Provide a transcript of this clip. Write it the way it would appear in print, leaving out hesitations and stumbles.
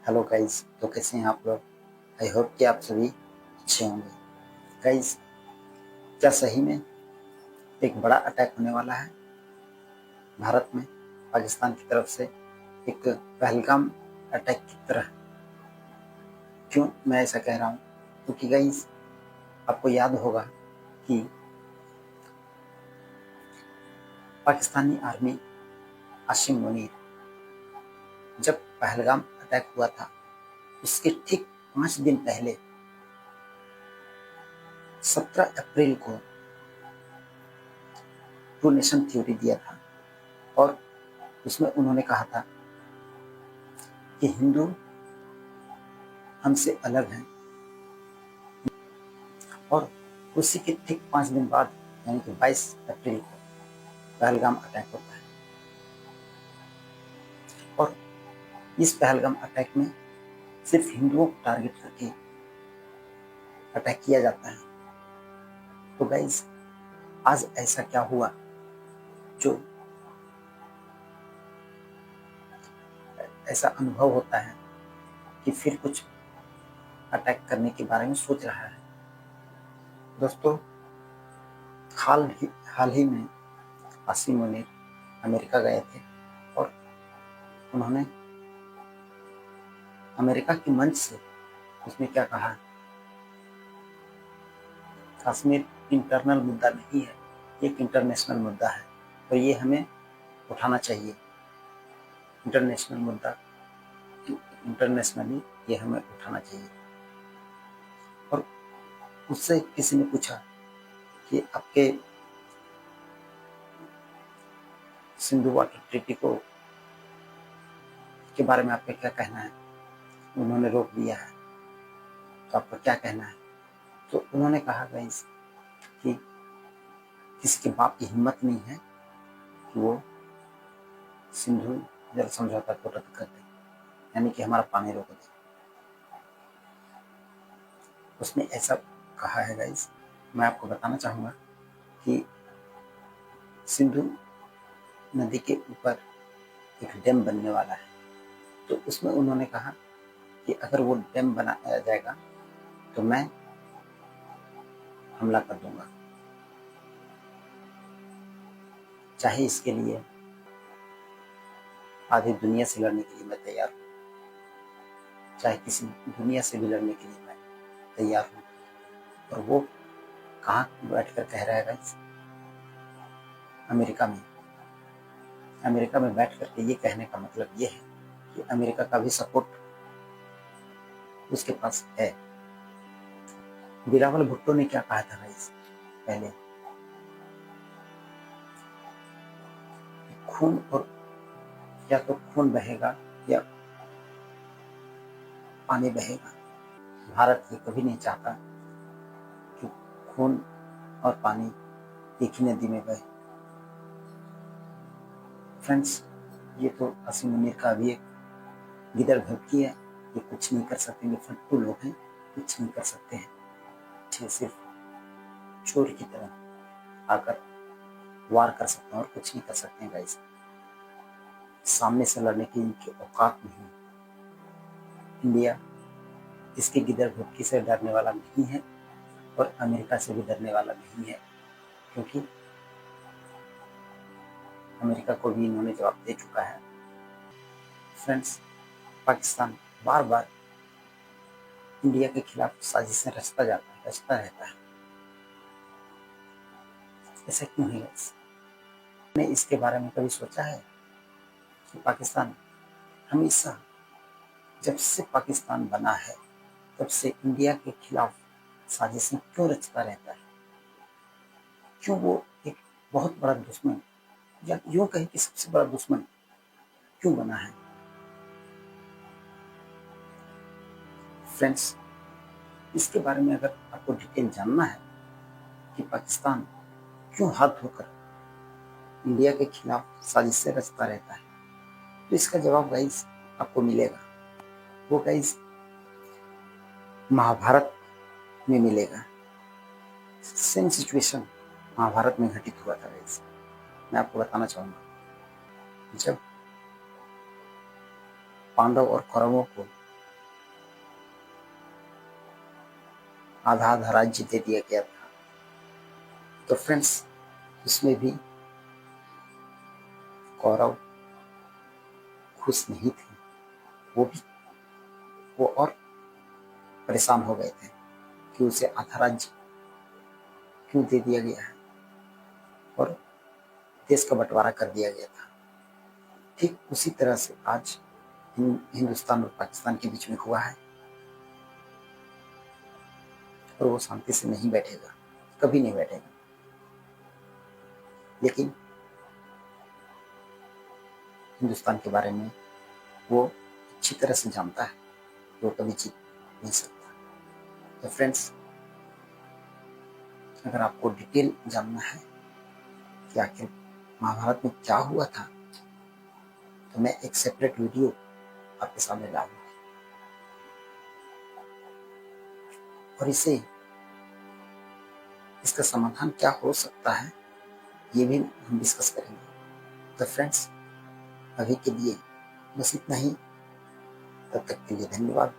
Hello guys, तो कैसे हैं आप लोग। आई होप कि आप सभी अच्छे होंगे। गाइस, क्या सही में एक बड़ा अटैक होने वाला है भारत में पाकिस्तान की तरफ से, एक पहलगाम अटैक की तरह। क्यों मैं ऐसा कह रहा हूँ? क्योंकि गाइस, आपको याद होगा कि पाकिस्तानी आर्मी आसिम मुनीर, जब पहलगाम अटैक हुआ था उसके ठीक 5 दिन पहले 17 अप्रैल को ट्रू नेशन थ्योरी दिया था और उसमें उन्होंने कहा था कि हिंदू हमसे अलग हैं। और उसी के ठीक 5 दिन बाद यानी कि 22 अप्रैल को पहलगाम अटैक होता है। और इस पहलगाम अटैक में सिर्फ हिंदुओं को टारगेट करके अटैक किया जाता है। तो गाइस, आज ऐसा क्या हुआ जो ऐसा अनुभव होता है कि फिर कुछ अटैक करने के बारे में सोच रहा है। दोस्तों, हाल ही में आसिम मुनीर अमेरिका गए थे और उन्होंने अमेरिका के मंच से उसमें क्या कहा, कश्मीर इंटरनल मुद्दा नहीं है, एक इंटरनेशनल मुद्दा है और ये हमें उठाना चाहिए। इंटरनेशनल मुद्दा, इंटरनेशनली ये हमें उठाना चाहिए। और उससे किसी ने पूछा कि आपके सिंधु वाटर ट्रीटी को के बारे में आपका क्या कहना है। उन्होंने रोक दिया है, तो आपका क्या कहना है? तो उन्होंने कहा गाइस कि किसी के बाप की हिम्मत नहीं है कि वो सिंधु जल समझौता को रद्द कर दे, यानी कि हमारा पानी रोक दे। उसने ऐसा कहा है गाइस। मैं आपको बताना चाहूँगा कि सिंधु नदी के ऊपर एक डैम बनने वाला है। तो उसमें उन्होंने कहा कि अगर वो डैम बनाया जाएगा तो मैं हमला कर दूंगा, चाहे इसके लिए आधी दुनिया से लड़ने के लिए मैं तैयार हूँ, चाहे किसी दुनिया से भी लड़ने के लिए मैं तैयार हूँ। और वो कहाँ बैठकर कह रहा है गाइस? अमेरिका में। अमेरिका में बैठ करके ये कहने का मतलब ये है कि अमेरिका का भी सपोर्ट उसके पास है। बिलावल भुट्टो ने क्या कहा था गाइस पहले? खून और या तो खून बहेगा या पानी बहेगा। भारत ये कभी नहीं चाहता कि खून और पानी एक ही नदी में बहे। फ्रेंड्स, ये तो आसिम मुनीर का भी एक गिदड़ भड़की है। ये कुछ नहीं कर सकते, ये फट्टू लोग हैं, कुछ नहीं कर सकते हैं। सिर्फ चोर की तरह आकर वार कर सकते हैं और कुछ नहीं कर सकते हैं गाइस। सामने से लड़ने की इनकी औकात नहीं। इंडिया इसके गिदड़ भड़की से डरने वाला नहीं है और अमेरिका से भी डरने वाला नहीं है, क्योंकि अमेरिका को भी इन्होंने जवाब दे चुका है। फ्रेंड्स, पाकिस्तान बार बार इंडिया के खिलाफ साजिशें रचता रहता है। ऐसा क्यों है? ने इसके बारे में कभी सोचा है कि पाकिस्तान हमेशा, जब से पाकिस्तान बना है तब से इंडिया के खिलाफ साजिशें क्यों रचता रहता है? क्यों वो एक बहुत बड़ा दुश्मन, या यूं कहें कि सबसे बड़ा दुश्मन क्यों बना है? फ्रेंड्स, इसके बारे में अगर आपको डिटेल जानना है कि पाकिस्तान क्यों हाथ धोकर इंडिया के खिलाफ साजिशें रचता रहता है, तो इसका जवाब गाइस आपको मिलेगा। वो गाइस महाभारत में मिलेगा। सेम सिचुएशन महाभारत में घटित हुआ था गाइस। मैं आपको बताना चाहूंगा, जब पांडव और कौरवों को आधा आधा राज्य दे दिया गया था। तो फ्रेंड्स, उसमें भी कौरव खुश नहीं थे, वो और परेशान हो गए थे कि उसे आधा राज्य क्यों दे दिया गया है और देश का बंटवारा कर दिया गया था। ठीक उसी तरह से आज हिंदुस्तान और पाकिस्तान के बीच में हुआ है और वो शांति से नहीं बैठेगा, कभी नहीं बैठेगा। लेकिन हिंदुस्तान के बारे में वो अच्छी तरह से जानता है कि वो कभी जीत नहीं सकता। तो फ्रेंड्स, अगर आपको डिटेल जानना है कि आखिर महाभारत में क्या हुआ था, तो मैं एक सेपरेट वीडियो आपके सामने लाऊंगा और इसका समाधान क्या हो सकता है ये भी हम डिस्कस करेंगे। तो फ्रेंड्स, अभी के लिए बस इतना ही। तब तक के लिए धन्यवाद।